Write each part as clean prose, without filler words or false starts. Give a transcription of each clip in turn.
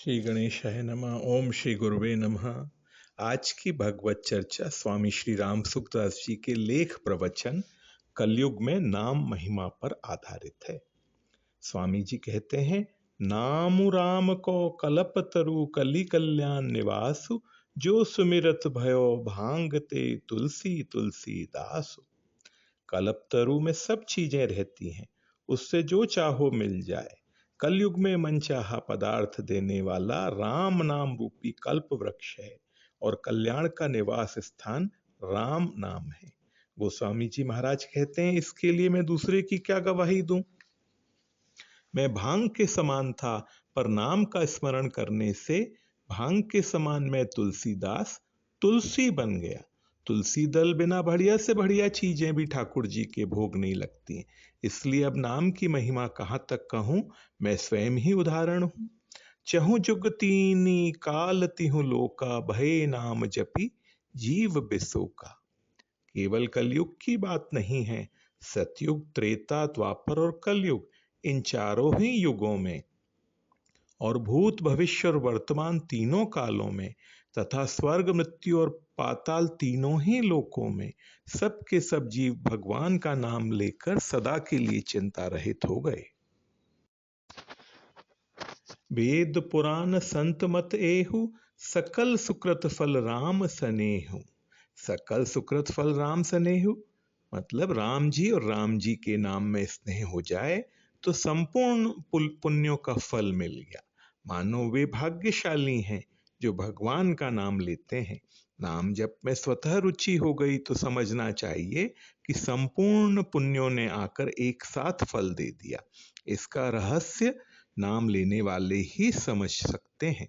श्री गणेशाय नमः। ओम श्री गुरुवे नमः। आज की भगवत चर्चा स्वामी श्री राम सुखदास जी के लेख प्रवचन कलयुग में नाम महिमा पर आधारित है। स्वामी जी कहते हैं, नामु राम को कलप तरु कली कल्याण निवासु, जो सुमिरत भयो भांगते तुलसी तुलसी दासु। कल्प तरु में सब चीजें रहती हैं, उससे जो चाहो मिल जाए। कलयुग में मनचाहा पदार्थ देने वाला राम नाम रूपी कल्प वृक्ष है और कल्याण का निवास स्थान राम नाम है। गोस्वामी जी महाराज कहते हैं, इसके लिए मैं दूसरे की क्या गवाही दूं। मैं भांग के समान था, पर नाम का स्मरण करने से भांग के समान मैं तुलसीदास तुलसी बन गया। तुलसी दल बिना बढ़िया से बढ़िया चीजें भी ठाकुर जी के भोग नहीं लगती, इसलिए अब नाम की महिमा कहाँ तक कहूं, मैं स्वयं ही उदाहरण हूं। चहु जुग तीनी काल तिहु लोका, भय नाम जपी जीव बिसोका। केवल कलयुग की बात नहीं है, सतयुग, त्रेता, द्वापर और कलयुग, इन चारों ही युगों में और भूत भविष्य और वर्तमान तीनों कालों में तथा स्वर्ग, मृत्यु और पाताल तीनों ही लोकों में सब के सब जीव भगवान का नाम लेकर सदा के लिए चिंता रहित हो गए। वेद पुराण संत मत एहु, सकल सुकृत फल राम सनेहु। सकल सुकृत फल राम सनेहु मतलब राम जी और राम जी के नाम में स्नेह हो जाए तो संपूर्ण पुण्यों का फल मिल गया। मानो वे भाग्यशाली हैं जो भगवान का नाम लेते हैं। नाम जप में स्वतः रुचि हो गई तो समझना चाहिए कि संपूर्ण पुण्यों ने आकर एक साथ फल दे दिया। इसका रहस्य नाम लेने वाले ही समझ सकते हैं।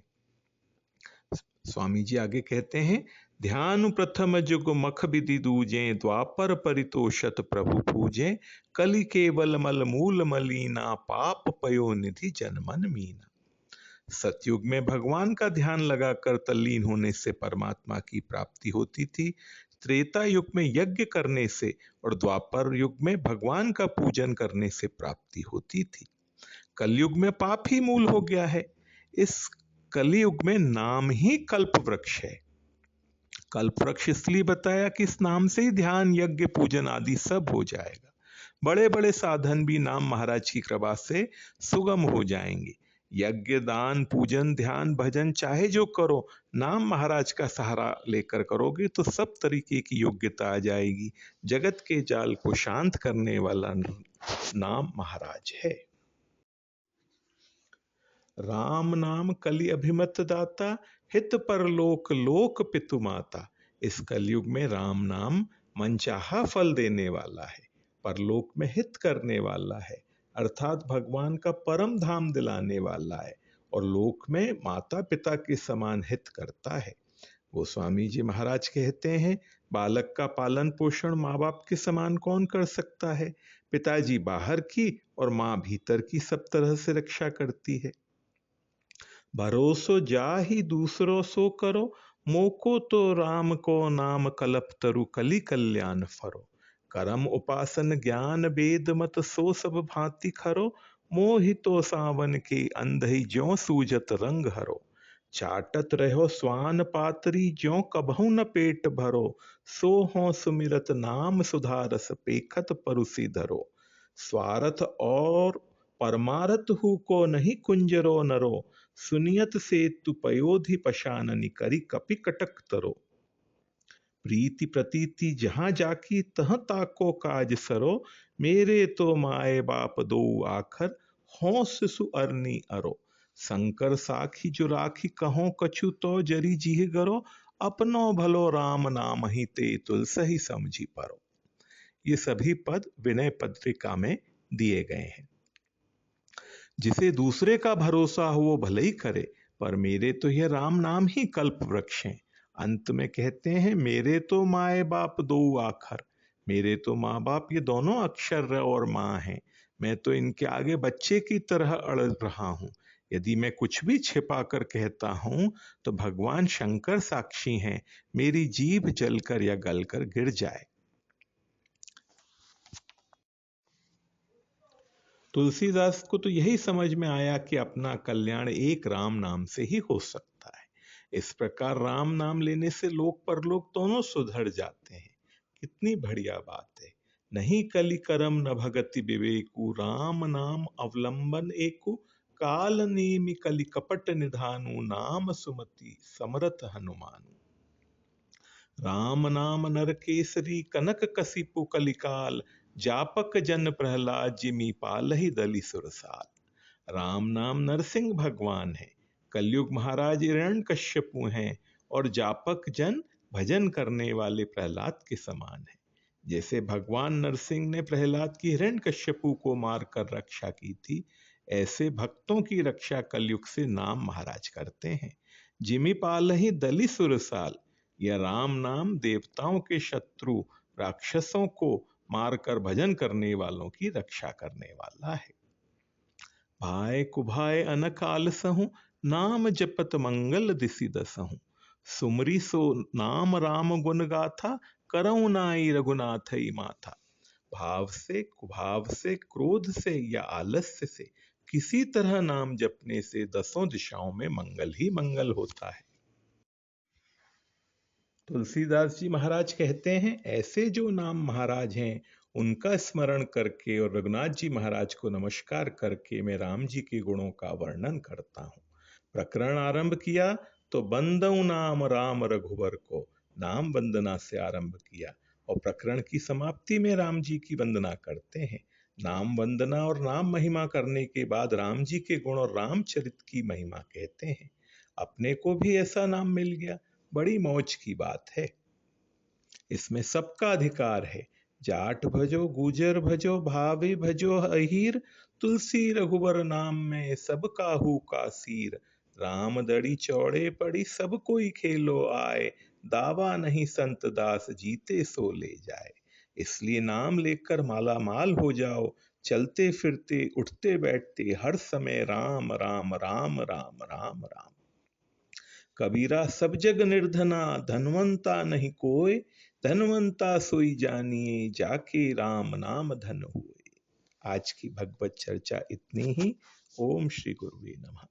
स्वामी जी आगे कहते हैं, ध्यान प्रथम जुग मख विधि दूजे, द्वापर परितोषत प्रभु पूजे, कलि केवल मल मूल मलीना, पाप पयो निधि जनमन मीना। सतयुग में भगवान का ध्यान लगाकर तल्लीन होने से परमात्मा की प्राप्ति होती थी। त्रेता युग में यज्ञ करने से और द्वापर युग में भगवान का पूजन करने से प्राप्ति होती थी। कलयुग में पाप ही मूल हो गया है। इस कलयुग में नाम ही कल्प वृक्ष है। कल्प वृक्ष इसलिए बताया कि इस नाम से ही ध्यान, यज्ञ, पूजन आदि सब हो जाएगा। बड़े बड़े साधन भी नाम महाराज की कृपा से सुगम हो जाएंगे। यज्ञ, दान, पूजन, ध्यान, भजन चाहे जो करो, नाम महाराज का सहारा लेकर करोगे तो सब तरीके की योग्यता आ जाएगी। जगत के जाल को शांत करने वाला नाम महाराज है। राम नाम कलि अभिमत दाता, हित परलोक लोक पितु माता। इस कलयुग में राम नाम मनचाहा फल देने वाला है, परलोक में हित करने वाला है, अर्थात भगवान का परम धाम दिलाने वाला है, और लोक में माता पिता के समान हित करता है। गोस्वामी जी महाराज कहते हैं, बालक का पालन पोषण माँ बाप के समान कौन कर सकता है। पिताजी बाहर की और माँ भीतर की सब तरह से रक्षा करती है। भरोसो जाहि दूसरो सो करो, मोको तो राम को नाम कलप तरु कलि कल्याण फरो। करम उपासन ज्ञान वेद मत सो सब भांति खरो, मोहितो सावन के अंधई ज्यों सूजत रंग हरो। चाटत रहो स्वान पातरी ज्यों कबहु न पेट भरो, सो हो सुमिरत नाम सुधारस पेखत परुसी धरो। स्वार्थ और परमारथ हु को नहीं कुंजरो नरो, सुनियत से तु पयोधि पशाननि करी कपि कटक तरो। प्रीति प्रतीति जहां जाकी तह ताको काज सरो, मेरे तो माए बाप दो आखर हों शिशु अरनी अरो। शंकर साखी जो राखी कहो कछु तो जरी जीह गरो, अपनो भलो राम नाम ही ते तुलसही समझी परो। ये सभी पद विनय पत्रिका में दिए गए हैं। जिसे दूसरे का भरोसा हो वो भले ही करे, पर मेरे तो यह राम नाम ही कल्प वृक्ष हैं। अंत में कहते हैं, मेरे तो माए बाप दो आखर। मेरे तो माँ बाप ये दोनों अक्षर और माँ हैं। मैं तो इनके आगे बच्चे की तरह अड़ रहा हूँ। यदि मैं कुछ भी छिपा कर कहता हूँ तो भगवान शंकर साक्षी हैं, मेरी जीभ जलकर या गलकर गिर जाए। तुलसीदास को तो यही समझ में आया कि अपना कल्याण एक राम नाम से ही हो सकता है। इस प्रकार राम नाम लेने से लोक परलोक दोनों सुधर जाते हैं। कितनी बढ़िया बात है। नहीं कलि करम न भगति विवेकु, राम नाम अवलंबन एकु, काल नेमि कलि कपट निधानु, नाम सुमति समरथ हनुमानु। राम नाम नर केसरी, कनक कसिपु कलिकाल, जापक जन प्रहलाद जिमि पालहि दलि सुरसाल। राम नाम नरसिंह भगवान है, कलयुग महाराज हिरण्यकश्यपु हैं, और जापक जन भजन करने वाले प्रहलाद के समान है। जैसे भगवान नरसिंह ने प्रहलाद की हिरण्यकश्यपु को मारकर रक्षा की थी, ऐसे भक्तों की रक्षा कलयुग से नाम महाराज करते हैं। जिमि पालहि दलि सुरसाल, यह राम नाम देवताओं के शत्रु राक्षसों को मारकर भजन करने वालों की रक्षा करने वाला है। भाय कुभाय अनक आलसहु, नाम जपत मंगल दिसि दसहु, सुमरी सो नाम राम गुण गाथा, करऊ नाई रघुनाथई माथा। भाव से, कुभाव से, क्रोध से या आलस्य से किसी तरह नाम जपने से दसों दिशाओं में मंगल ही मंगल होता है। तुलसीदास जी महाराज कहते हैं, ऐसे जो नाम महाराज हैं उनका स्मरण करके और रघुनाथ जी महाराज को नमस्कार करके मैं राम जी के गुणों का वर्णन करता हूँ। प्रकरण आरंभ किया तो बंदऊ नाम राम रघुवर को, नाम वंदना से आरंभ किया, और प्रकरण की समाप्ति में राम जी की वंदना करते हैं। नाम वंदना और नाम महिमा करने के बाद राम जी के गुण और रामचरित की महिमा कहते हैं। अपने को भी ऐसा नाम मिल गया, बड़ी मौज की बात है। इसमें सबका अधिकार है। जाट भजो गुजर भजो, भावे भजो अहीर, तुलसी रघुबर नाम में सब काहू का सीर। राम दड़ी चौड़े पड़ी, सब कोई खेलो आए, दावा नहीं संत दास जीते सो ले जाए। इसलिए नाम लेकर माला माल हो जाओ, चलते फिरते उठते बैठते हर समय राम राम राम राम राम राम। कबीरा सब जग निर्धना, धनवंता नहीं कोय, धनवंता सोई जानिए, जाके राम नाम धन हुए। आज की भगवत चर्चा इतनी ही। ओम श्री गुरुवे नमः।